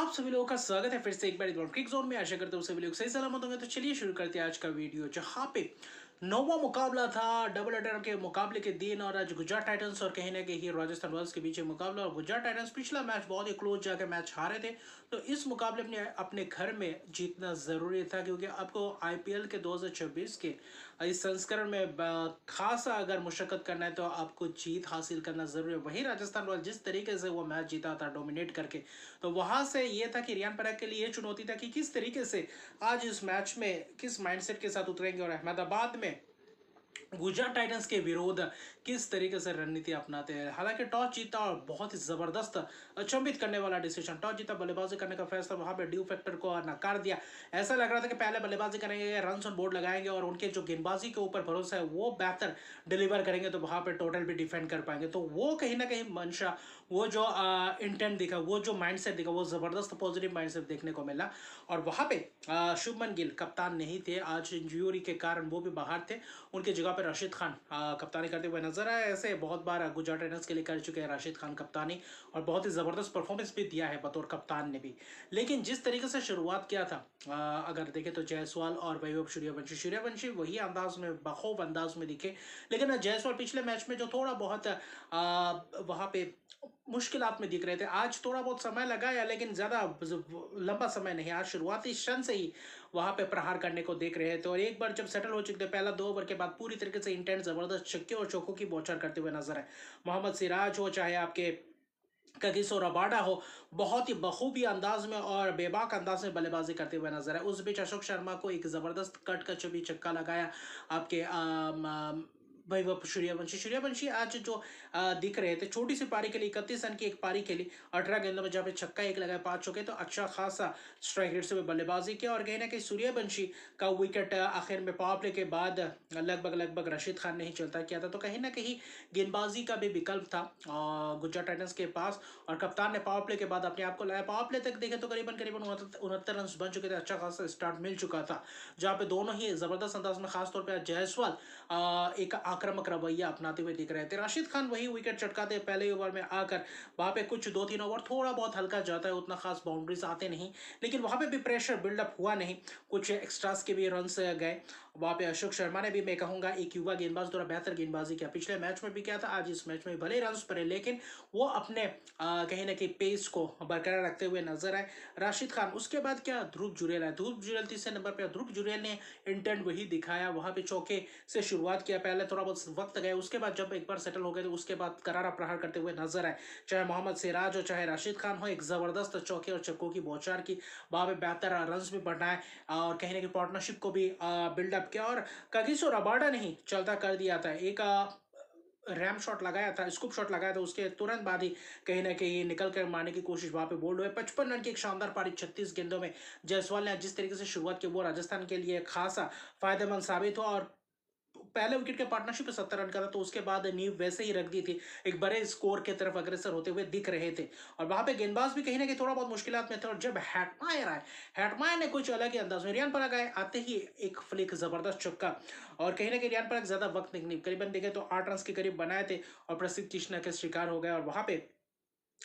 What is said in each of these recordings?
आप सभी लोगों का स्वागत है फिर से एक बार क्रिक जोन में। आशा करता हूँ सभी लोग सही सलामत होंगे। तो चलिए शुरू करते हैं आज का वीडियो, जहाँ पे नौवां मुकाबला था डबल हेडर के मुकाबले के दिन, और आज गुजरात टाइटंस और कहीं ना कहीं राजस्थान रॉयल्स के बीच मुकाबला। और गुजरात टाइटंस पिछला मैच बहुत ही क्लोज जाके मैच हारे थे, तो इस मुकाबले अपने अपने घर में जीतना जरूरी था, क्योंकि आपको आईपीएल के 2026 के इस संस्करण में खासा अगर मुशक्कत करना है तो आपको जीत हासिल करना जरूरी है। वही राजस्थान रॉयल्स जिस तरीके से वो मैच जीता था डोमिनेट करके, तो वहां से ये था कि रियान पराग के लिए ये चुनौती था कि किस तरीके से आज इस मैच में किस माइंडसेट के साथ उतरेंगे और अहमदाबाद में गुजरात टाइटंस के विरोध किस तरीके से रणनीति अपनाते हैं। हालांकि टॉस जीता और बहुत ही जबरदस्त अचंभित करने वाला डिसीजन, टॉस जीता बल्लेबाजी करने का फैसला, वहां पे ड्यू फैक्टर को नकार दिया। ऐसा लग रहा था कि पहले बल्लेबाजी करेंगे, रन ऑन बोर्ड लगाएंगे और उनके जो गेंदबाजी के ऊपर भरोसा है वो बेहतर डिलीवर करेंगे, तो वहां पे टोटल भी डिफेंड कर पाएंगे। तो वो कहीं ना कहीं मंशा, वो जो इंटेंट दिखा, वो जो माइंडसेट दिखा, वो जबरदस्त पॉजिटिव माइंडसेट देखने को मिला। और वहां पे शुभमन गिल कप्तान नहीं थे, आज इंजरी के कारण वो भी बाहर थे। उनकी जगह पर राशिद खान कप्तानी करते हुए नजर आए। ऐसे बहुत बार गुजरात टाइटंस के लिए कर चुके हैं राशिद खान कप्तानी, और बहुत ही जबरदस्त परफॉर्मेंस भी दिया है बतौर कप्तान ने भी। लेकिन जिस तरीके से शुरुआत किया था, अगर देखें तो जायसवाल और वैभव सूर्यवंशी वही अंदाज में, बखूब अंदाज में दिखे। लेकिन जायसवाल पिछले मैच में जो थोड़ा बहुत वहां पे मुश्किलात में दिख रहे थे, आज थोड़ा बहुत समय लगाया, लेकिन ज्यादा लंबा समय नहीं। आज शुरुआती क्षण से ही वहां पे प्रहार करने को देख रहे थे, तो और एक बार जब सेटल हो चुके थे, पहला 2 ओवर के बाद पूरी तरीके से इंटेंस जबरदस्त छक्के और चौकों की बौछार करते हुए नजर आए। मोहम्मद सिराज हो चाहे आपके कगिसो रबाडा हो, बहुत ही बखूबी अंदाज में और बेबाक अंदाज में बल्लेबाजी करते हुए नजर आए। उस बीच अशोक शर्मा को एक जबरदस्त कट का चबी छक्का लगाया आपके वैभव सूर्यवंशी आज जो दिख रहे थे, छोटी सी पारी के लिए 31 रन की एक पारी खेली, 18 गेंदों में जहाँ पे छक्का एक लगाया, 5 चौके, तो अच्छा खासा स्ट्राइक रेट से बल्लेबाजी किया। और कहीं ना कहीं सूर्यवंशी का विकेट आखिर में पावर प्ले के बाद लगभग रशीद खान ने ही चलता किया था, तो कहीं ना कहीं गेंदबाजी का भी विकल्प था गुजरात टाइटंस के पास। और कप्तान ने पावर प्ले के बाद अपने आप को लाया। पावर प्ले तक देखे तो करीबन करीबन 69 रन बन चुके थे, अच्छा खासा स्टार्ट मिल चुका था, जहाँ पे दोनों ही जबरदस्त अंदाज में, खासतौर पर जायसवाल एक आक्रामक रवैया अपनाते हुए दिख रहे थे। राशिद खान वही विकेट चटकाते पहले ओवर में आकर, वहां पे कुछ 2-3 ओवर थोड़ा बहुत हल्का जाता है, उतना खास बाउंड्रीज आते नहीं, लेकिन वहां पे भी प्रेशर बिल्डअप हुआ नहीं, कुछ एक्स्ट्रास के भी रन गए। वहां पे अशोक शर्मा ने भी, मैं कहूंगा, एक युवा गेंदबाज द्वारा बेहतर गेंदबाजी किया। पिछले मैच में भी किया था, आज इस मैच में भले रन पड़े, लेकिन वो अपने कहीं ना कहीं पेस को बरकरार रखते हुए नजर आए। राशिद खान, उसके बाद क्या, ध्रुव जुरेल है। ध्रुव जुरेल तीसरे नंबर पे। ध्रुव जुरेल ने इंटेंट वही दिखाया, वहां पे चौके से शुरुआत किया, पहले थोड़ा बहुत वक्त गया, उसके बाद जब एक बार सेटल हो गए तो उसके बाद करारा प्रहार करते हुए नजर आए। चाहे मोहम्मद सिराज हो चाहे राशिद खान हो, एक जबरदस्त चौके और छक्कों की बौछार की, वहां पे बेहतर रन भी बनाए और कहीं ना कहीं पार्टनरशिप को भी बिल्डअप किया। और कगिसो रबाडा नहीं चलता कर दिया था, एक रैम शॉट लगाया था, स्कूप शॉट लगाया था, उसके तुरंत बाद ही कहीं ना कहीं निकल कर मारने की कोशिश वहां पे बोल्ड हुए। 55 रन की एक शानदार पारी 36 गेंदों में जायसवाल ने जिस तरीके से शुरुआत की, वो राजस्थान के लिए खासा फायदेमंद साबित हुआ। और पहले विकेट के पार्टनरशिप पे 70 रन का था, तो उसके बाद नींव वैसे ही रख दी थी, एक बड़े स्कोर की तरफ अग्रसर होते हुए दिख रहे थे। और वहां पे गेंदबाज भी कहीं ना कहीं थोड़ा बहुत मुश्किलात में थे, और जब हैटमायर आए, हैटमायर ने कुछ अलग ही अंदाज में, रियान पराग आए, आते ही एक फ्लिक जबरदस्त चक्का, और कहीं ना कहीं रियान पराग ज्यादा वक्त नहीं, करीबन देखे तो 8 रन के करीब बनाए थे, और प्रसिद्ध कृष्णा के शिकार हो गए। और वहां पे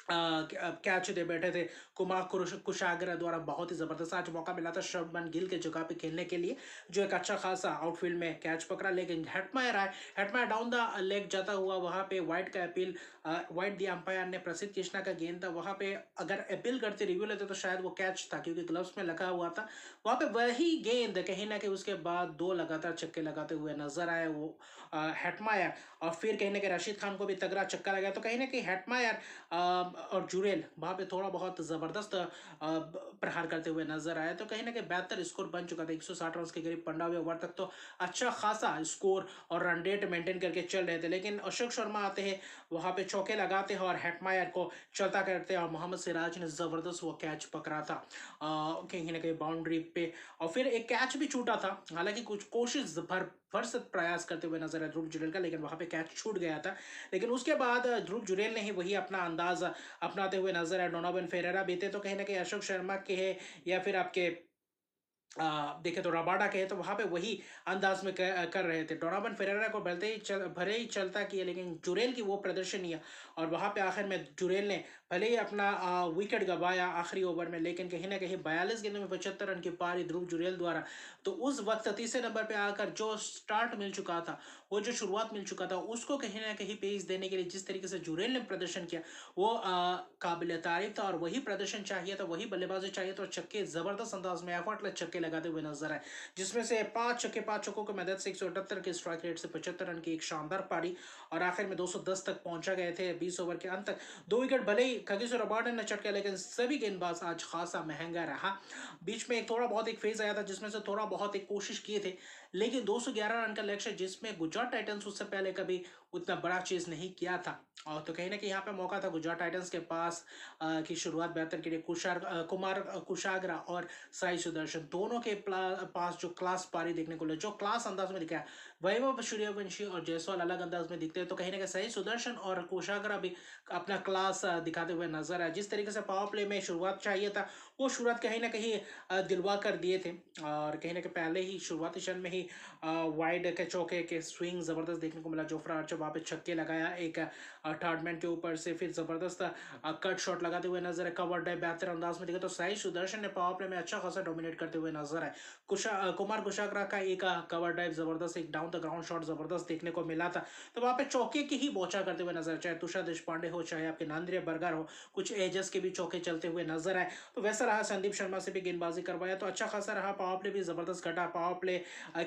कैच दे बैठे थे कुमार कुशाग्र द्वारा, बहुत ही जबरदस्त आज मौका मिला था शुभमन गिल के जगह पे खेलने के लिए, जो एक अच्छा खासा आउटफील्ड में कैच पकड़ा, लेकिन हेटमायर आए, हेटमायर डाउन द लेग जाता हुआ, वहां पे वाइट का अपील, वाइट दिया अंपायर ने, प्रसिद्ध कृष्णा का गेंद था, वहां पे अगर अपील करते, रिव्यू लेते तो शायद वो कैच था, क्योंकि ग्लव्स में लगा हुआ था। वहां पे वही गेंद कहीं ना कहीं उसके बाद 2 लगातार छक्के लगाते हुए नजर आए वो हेटमायर, और फिर कहीं ना कहीं रशीद खान को भी तगड़ा छक्का लगा, तो कहीं ना कहीं हेटमायर और जुरेल वहां पे थोड़ा बहुत जबरदस्त प्रहार करते हुए नजर आए, तो कहीं ना कहीं बेहतर स्कोर बन चुका था। 160 रन के करीब 15वें ओवर तक तो अच्छा खासा स्कोर और रन रेट मेंटेन करके चल रहे थे, लेकिन अशोक शर्मा आते हैं, वहां पे चौके लगाते हैं और हेटमायर को चलता करते हैं, और मोहम्मद सिराज ने जबरदस्त वो कैच पकड़ा था कहीं ना कहीं बाउंड्री पे। और फिर एक कैच भी छूटा था, हालांकि कुछ कोशिश भरसक प्रयास करते हुए नजर आया ध्रुव जुरेल का, लेकिन वहां पे कैच छूट गया था। लेकिन उसके बाद ध्रुव जुरेल ने ही वही अपना अंदाज अपनाते हुए नजर आए। डोनोवन फेरेरा भी थे, तो कहीं ना कहीं अशोक शर्मा के है या फिर आपके देखे तो रबाडा के तो वहां पे वही अंदाज में कर रहे थे। डोनावन फेरेरा को भले ही चलता किया, लेकिन जुरेल की वो प्रदर्शन नहीं है। और वहां पे आखिर में जुरेल ने भले ही अपना विकेट गंवाया आखिरी ओवर में, लेकिन कहीं ना कहीं 42 गेंदों में 75 रन की पारी ध्रुव जुरेल द्वारा। तो उस वक्त तीसरे नंबर पे आकर जो स्टार्ट मिल चुका था, वो जो शुरुआत मिल चुका था, उसको कहीं ना कहीं पेस देने के लिए जिस तरीके से जुरेल ने प्रदर्शन किया, वो काबिल तारीफ था। और वही प्रदर्शन चाहिए था, वही बल्लेबाजी चाहिए। तो छक्के जबरदस्त अंदाज में एफर्टलेस छक्के लगाते हुए नजर आए, जिसमें से 5 छक्कों की मदद से 178 के स्ट्राइक रेट से 75 रन की एक शानदार पारी। और आखिर में 210 तक पहुंचा गए थे 20 ओवर के अंत तक। 2 विकेट भले ही कगिसो रबाडा ने चटका, लेकिन सभी गेंदबाज आज खासा महंगा रहा। बीच में एक थोड़ा बहुत एक फेज आया था जिसमें से थोड़ा बहुत एक कोशिश किए थे, लेकिन 211 रन का लक्ष्य, जिसमें गुजरात टाइटंस उससे पहले कभी उतना बड़ा चीज नहीं किया था। और तो कहीं ना कहीं यहाँ पे मौका था गुजरात टाइटंस के पास की शुरुआत बेहतर के लिए कुमार कुशाग्रा और साई सुदर्शन दोनों के पास जो क्लास पारी देखने को मिले, जो क्लास अंदाज में दिखाया। वैभव सूर्यवंशी और जायसवाल अलग अंदाज में दिखते हैं, तो कहीं ना कहीं साई सुदर्शन और कुशाग्रा भी अपना क्लास दिखाते हुए नजर आए। जिस तरीके से पावर प्ले में शुरुआत चाहिए था, वो शुरुआत कहीं ना कहीं दिलवा कर दिए थे। और कहीं ना कहीं पहले ही शुरुआती क्षण में ही वाइड के चौके के स्विंग जबरदस्त देखने को मिला। जोफ्रा आर्चर वहां पे छक्के लगाया एक थर्ड मैन के ऊपर से, फिर जबरदस्त कट शॉट लगाते हुए नजर है। कवर ड्राइव बेहतर अंदाज में दिखा। तो साई सुदर्शन ने पावर प्ले में अच्छा खासा डोमिनेट करते हुए नजर आए। कुमार कुशाग्रा का एक कवर ड्राइव जबरदस्त, एक डाउन द ग्राउंड शॉट जबरदस्त देखने को मिला था। तो वहां पे चौके की ही बौछार करते हुए नजर, चाहे तुषार देशपांडे हो, चाहे आपके नांद्रे बर्गर हो, कुछ एजेस के भी चौके चलते हुए नजर आए। तो वैसा रहा, संदीप शर्मा से भी गेंदबाजी करवाया तो अच्छा खासा रहा। पावर प्ले भी जबरदस्त घटा। पावर प्ले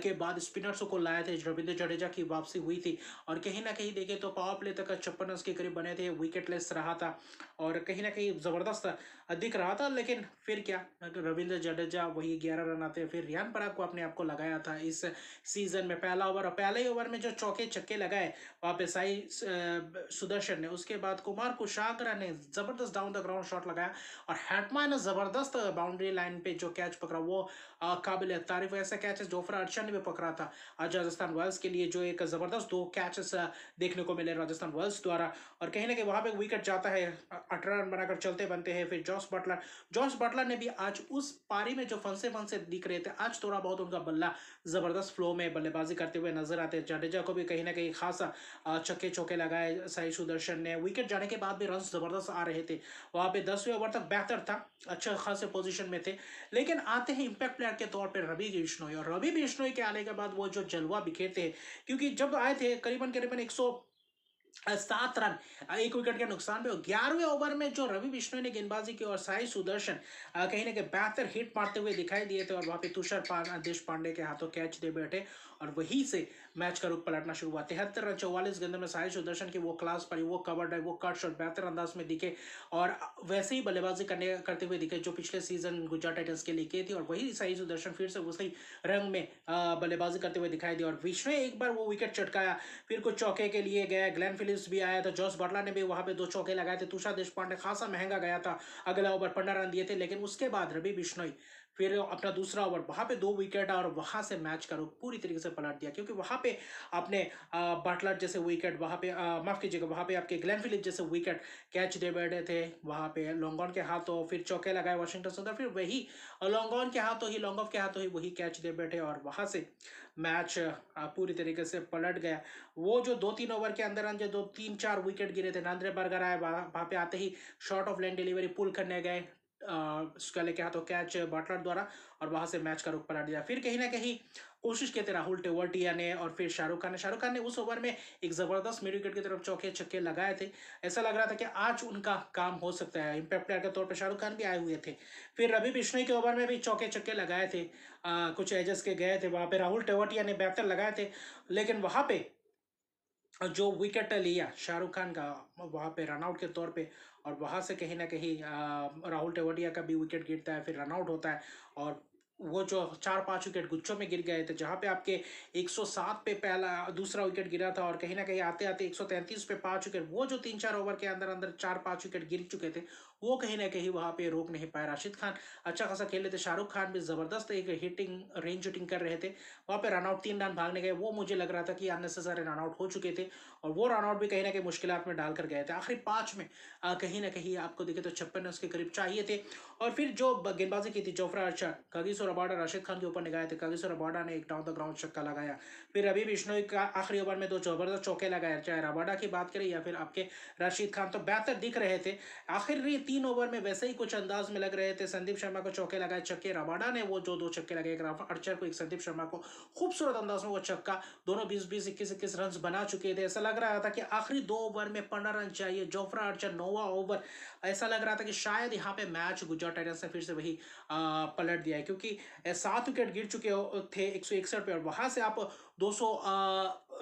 के बाद स्पिनर्सों को लाए थे, रविंद्र जडेजा की वापसी हुई थी। और कहीं ना कहीं देखे तो पावर प्ले तक 56 रन के करीब बने थे, विकेटलेस रहा था। और कहीं ना कहीं जबरदस्त दिख रहा था। लेकिन फिर क्या, रविंद्र जडेजा वही 11 रन आते, फिर रियान पराग को अपने आप को लगाया था इस सीजन में पहला ओवर। और पहले ही ओवर में जो चौके छक्के लगाए वहां पे साई सुदर्शन ने, उसके बाद कुमार कुशाग्रा ने जबरदस्त डाउन द ग्राउंड शॉट लगाया। और हैटमा ने जबरदस्त बाउंड्री लाइन पे जो कैच पकड़ा, वो काबिल तारीफ। ऐसा कैच जोफ्रा आर्चर ने भी पकड़ा था आज राजस्थान रॉयल्स के लिए, जो एक जबरदस्त 2 कैचेस देखने को मिले राजस्थान रॉयल्स द्वारा। और कहीं ना कहीं वहां पे विकेट जाता है, 18 रन बनाकर चलते बनते हैं। फिर जॉस बटलर ने भी आज उस पारी में जो फंसे फंसे दिख रहे थे, आज थोड़ा बहुत उनका बल्ला जबरदस्त फ्लो में बल्लेबाजी करते हुए नजर आते हैं। जडेजा को भी कहीं ना कहीं खासा छक्के चौके लगाए साई सुदर्शन ने। विकेट जाने के बाद भी रन जबरदस्त आ रहे थे। वहां पे 10वें ओवर तक बेहतर था, अच्छे खासे पोजीशन में थे। लेकिन आते हैं इंपैक्ट प्लेयर के तौर पर रवि बिश्नोई। और रवि बिश्नोई के आने के बाद वो जो जलवा बिखेरते हैं, क्योंकि जब आए थे करीबन करीबन 107 रन, 1 विकेट के नुकसान पे। 11वें ओवर में जो रवि बिश्नोई ने गेंदबाजी की और साई सुदर्शन कहीं ना कहीं बेहतर हिट मारते हुए दिखाई दिए थे। और वहां पे तुषार देशपांडे के हाथों कैच दे बैठे, और वहीं से मैच का रुख पलटना शुरू हुआ। 73 रन 44 गेंदों में साई सुदर्शन की वो क्लास पड़ी, वो कवर ड्राइव, वो कट शॉट बेहतर अंदाज में दिखे। और वैसे ही बल्लेबाजी करते हुए दिखे जो पिछले सीजन गुजरात टाइटंस के लिए की थी। और वही साई सुदर्शन फिर से उसी रंग में बल्लेबाजी करते हुए दिखाई दी। और बिश्नोई एक बार वो विकेट चटकाया, फिर कुछ चौके के लिए गया। ग्लेन फिलिप्स भी आया था, जॉस बटलर ने भी वहां पे 2 चौके लगाए थे। तुषार देशपांडे खासा महंगा गया था, अगला ओवर 15 रन दिए थे। लेकिन उसके बाद रवि बिश्नोई फिर अपना दूसरा ओवर, वहां पे 2 विकेट, और वहां से मैच का रुख पूरी तरीके से पलट दिया। क्योंकि वहां पे आपने बटलर जैसे विकेट, वहां पे माफ कीजिएगा, वहां पे आपके ग्लेन फिलिप जैसे विकेट कैच दे बैठे थे। वहां पे लॉन्गॉन के हाथों फिर चौके लगाए वाशिंगटन सुंदर, फिर वही लॉन्गॉन के हाथों ही, लॉन्ग ऑफ के हाथों ही वही कैच दे बैठे। और वहां से मैच पूरी तरीके से पलट गया। वो जो 2-3 ओवर के अंदर अंदर 2-3-4 विकेट गिरे थे, नांद्रे बर्गर आए, वहां पे आते ही शॉर्ट ऑफ लाइन डिलीवरी पुल करने गए स्कले के हाथों कैच बटलर द्वारा, और वहां से मैच का रुख पलट दिया। फिर कहीं ना कहीं कोशिश किए थे राहुल टेवटिया ने, और फिर शाहरुख खान ने उस ओवर में एक जबरदस्त मिड विकेट की तरफ चौके छक्के लगाए थे। ऐसा लग रहा था कि आज उनका काम हो सकता है। इंपैक्ट प्लेयर के तौर पर शाहरुख खान भी आए हुए थे। फिर रवि बिश्नोई के ओवर में भी चौके छक्के लगाए थे, कुछ एजेस के गए थे। वहां पे राहुल टेवटिया ने बेहतर लगाए थे। लेकिन वहां पे जो विकेट लिया शाहरुख खान का वहां पे रनआउट के तौर पे, और वहां से कहीं ना कहीं राहुल टेवटिया का भी विकेट गिरता है, फिर रनआउट होता है। और वो जो 4-5 विकेट गुच्छों में गिर गए थे, जहां पे आपके 107 पे पहला दूसरा विकेट गिरा था, और कहीं ना कहीं आते आते 133 पे 5 विकेट, वो जो 3-4 ओवर के अंदर अंदर 4-5 विकेट गिर चुके थे, वो कहीं ना कहीं वहाँ पे रोक नहीं पाए। राशिद खान अच्छा खासा खेल रहे थे, शाहरुख खान भी जबरदस्त एक हिटिंग रेंज शूटिंग कर रहे थे। वहाँ पे रनआउट 3 रन भागने गए, वो मुझे लग रहा था कि अननेसेसरी रनआउट हो चुके थे और वो रनआउट भी कहीं ना कहीं मुश्किलात में डालकर गए थे। आखिरी 5 में कहीं ना कहीं आपको दिखे तो 56 रन के करीब चाहिए थे। और फिर जो गेंदबाजी की थी Jofra Archer, Kagiso Rabada Rashid Khan के ऊपर निगाहे थे, कागिसो रबाडा ने एक डाउन द ग्राउंड छक्का लगाया। फिर रवि बिश्नोई का आखिरी ओवर में 2 जबरदस्त चौके लगाए, चाहे रबाडा की बात करें या फिर आपके राशिद खान, तो बेहतर दिख रहे थे। आखिरी 3 ओवर में वैसे ही कुछ अंदाज में लग रहे थे। संदीप शर्मा को चौके लगाए, छक्के रबाडा ने वो जो 2 छक्के लगाए, एक आर्चर को एक संदीप शर्मा को, खूबसूरत अंदाज में वो छक्का, दोनों 20-20 21-21 रन बना चुके थे। ऐसा लग रहा था कि आखिरी 2 ओवर में 15 रन चाहिए। जोफ्रा आर्चर 9वां ओवर, ऐसा लग रहा था कि शायद यहाँ पे मैच गुजरात टाइटंस ने फिर से वही पलट दिया है, क्योंकि 7 विकेट गिर चुके थे 161 पे, और वहां से आप 200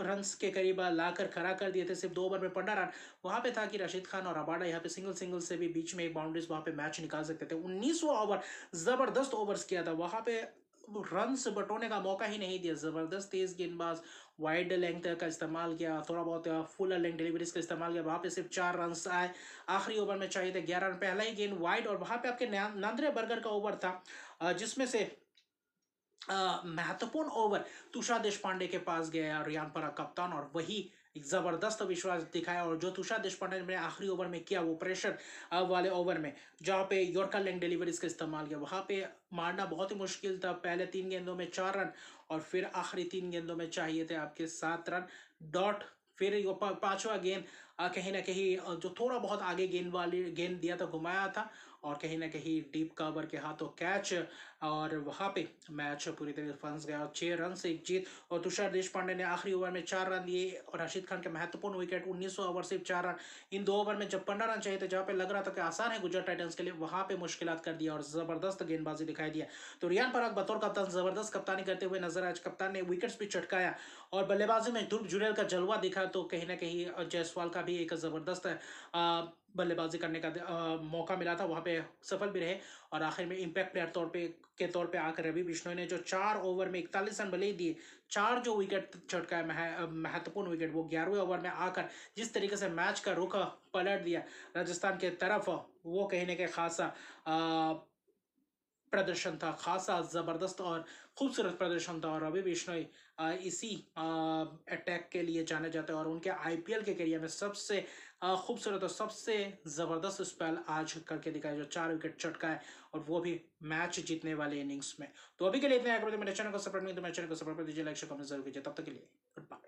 रन के करीब लाकर खड़ा कर दिए थे सिर्फ 2 ओवर में 15 रन। वहां पे था कि रशीद खान और रबाडा यहाँ पे सिंगल सिंगल से भी बीच में एक बाउंड्रीज वहां पे मैच निकाल सकते थे। 19वां ओवर जबरदस्त ओवर्स किया था, वहां पे रन बटोरने का मौका ही नहीं दिया। जबरदस्त तेज गेंदबाज, वाइड लेंथ का इस्तेमाल किया, थोड़ा बहुत फुल लेंथ डिलीवरीज का इस्तेमाल किया, वहां पे सिर्फ 4 रन आए। आखिरी ओवर में चाहिए थे 11 रन, पहला ही गेंद वाइड, और वहां पे आपके नांद्रे बर्गर का ओवर था जिसमें से महत्वपूर्ण ओवर तुषार देशपांडे के पास गया, रियान पराग कप्तान, और वही जबरदस्त विश्वास दिखाया। और जो तुषार देशपांडे ने आखिरी ओवर में किया, वो प्रेशर वाले ओवर में जहां पे यॉर्कर लेंथ डिलीवरीज का इस्तेमाल किया, वहां पे मारना बहुत ही मुश्किल था। पहले 3 गेंदों में 4 रन और फिर आखिरी 3 गेंदों में चाहिए थे आपके 7 रन डॉट। फिर वो 5वां गेंद कहीं ना कहीं जो थोड़ा बहुत आगे गेंद वाली गेंद दिया था, घुमाया था, और कहीं ना कहीं डीप कवर के हाथों कैच, और वहां पे मैच पूरी तरह से फंस गया। और 6 रन से एक जीत। और तुषार देशपांडे ने आखिरी ओवर में 4 रन दिए, और राशिद खान के महत्वपूर्ण विकेट। 19वां ओवर सिर्फ 4 रन, इन 2 ओवर में जब 15 रन चाहिए थे, जहां पे लग रहा था कि आसान है गुजरात टाइटंस के लिए, वहां पे मुश्किलात कर दिया और जबरदस्त गेंदबाजी दिखाई दिया। तो रियान पराग बतौर कप्तान जबरदस्त कप्तानी करते हुए नजर आए। कप्तान ने विकेट्स भी चटकाया और बल्लेबाजी में ध्रुव जुरैल का जलवा दिखा। तो कहीं ना कहीं जायसवाल का भी एक जबरदस्त बल्लेबाजी करने का मौका मिला था, वहां पे सफल भी रहे। और आखिर में इंपैक्ट प्लेयर के तौर पे आकर रवि बिश्नोई ने जो 4 ओवर में 41 रन भले ही दिए, 4 जो विकेट चटकाए महत्वपूर्ण विकेट, वो 11वें ओवर में आकर जिस तरीके से मैच का रुख पलट दिया राजस्थान के तरफ, वो कहीं ना कहीं खासा प्रदर्शन था, खासा जबरदस्त और खूबसूरत प्रदर्शन था। और रवि बिश्नोई इसी अटैक के लिए जाने जाते हैं, और उनके आईपीएल के करियर में सबसे खूबसूरत और सबसे जबरदस्त स्पेल आज करके दिखाया, जो 4 विकेट चटकाए, और वो भी मैच जीतने वाले इनिंग्स में। तो अभी के लिए इतना, मेरे चैनल को सपोर्ट नहीं तो मेरे चैनल को सपोर्ट कर दीजिए, लाइक शेयर कमेंट जरूर कीजिए। तब तक के लिए गुड बाय।